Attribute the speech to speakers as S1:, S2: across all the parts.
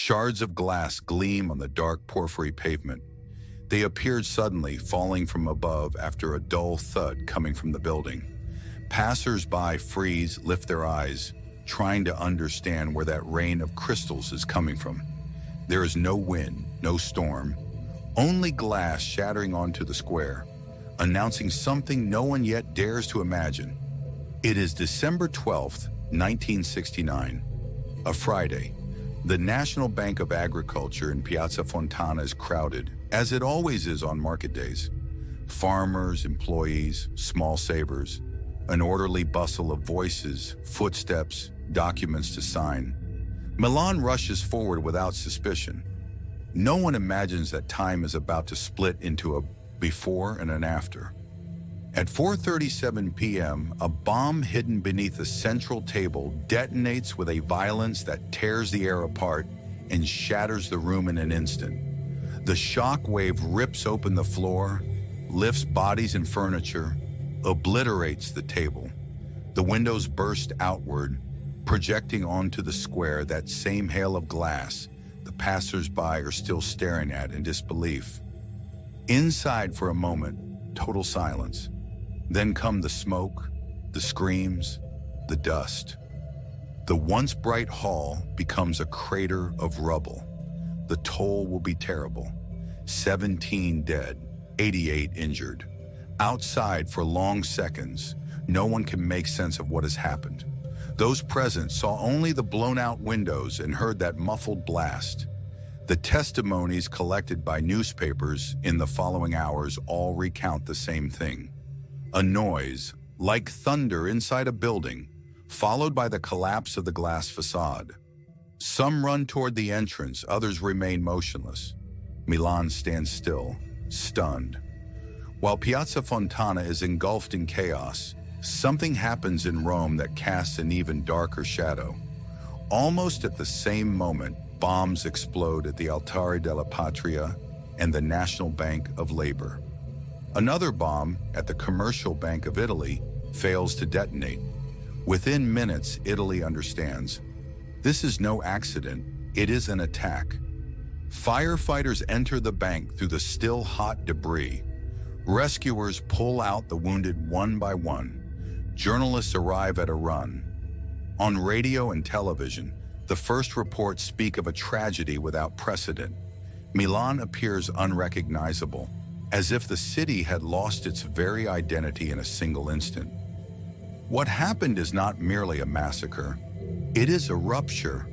S1: Shards of glass gleam on the dark porphyry pavement. They appeared suddenly, falling from above after a dull thud coming from the building. Passers-by freeze, lift their eyes, trying to understand where that rain of crystals is coming from. There is no wind, no storm, only glass shattering onto the square, announcing something no one yet dares to imagine. It is December 12th, 1969, a Friday. The National Bank of Agriculture in Piazza Fontana is crowded, as it always is on market days. Farmers, employees, small savers, an orderly bustle of voices, footsteps, documents to sign. Milan rushes forward without suspicion. No one imagines that time is about to split into a before and an after. At 4:37 p.m., a bomb hidden beneath a central table detonates with a violence that tears the air apart and shatters the room in an instant. The shock wave rips open the floor, lifts bodies and furniture, obliterates the table. The windows burst outward, projecting onto the square that same hail of glass the passers-by are still staring at in disbelief. Inside for a moment, total silence. Then come the smoke, the screams, the dust. The once bright hall becomes a crater of rubble. The toll will be terrible. 17 dead, 88 injured. Outside for long seconds, no one can make sense of what has happened. Those present saw only the blown-out windows and heard that muffled blast. The testimonies collected by newspapers in the following hours all recount the same thing. A noise, like thunder inside a building, followed by the collapse of the glass facade. Some run toward the entrance, others remain motionless. Milan stands still, stunned. While Piazza Fontana is engulfed in chaos, something happens in Rome that casts an even darker shadow. Almost at the same moment, bombs explode at the Altare della Patria and the National Bank of Labor. Another bomb at the Commercial Bank of Italy fails to detonate. Within minutes, Italy understands. This is no accident, it is an attack. Firefighters enter the bank through the still hot debris. Rescuers pull out the wounded one by one. Journalists arrive at a run. On radio and television, the first reports speak of a tragedy without precedent. Milan appears unrecognizable, as if the city had lost its very identity in a single instant. What happened is not merely a massacre. It is a rupture.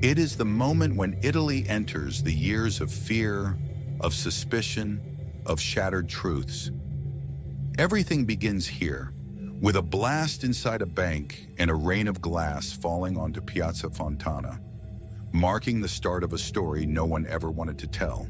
S1: It is the moment when Italy enters the years of fear, of suspicion, of shattered truths. Everything begins here, with a blast inside a bank and a rain of glass falling onto Piazza Fontana, marking the start of a story no one ever wanted to tell.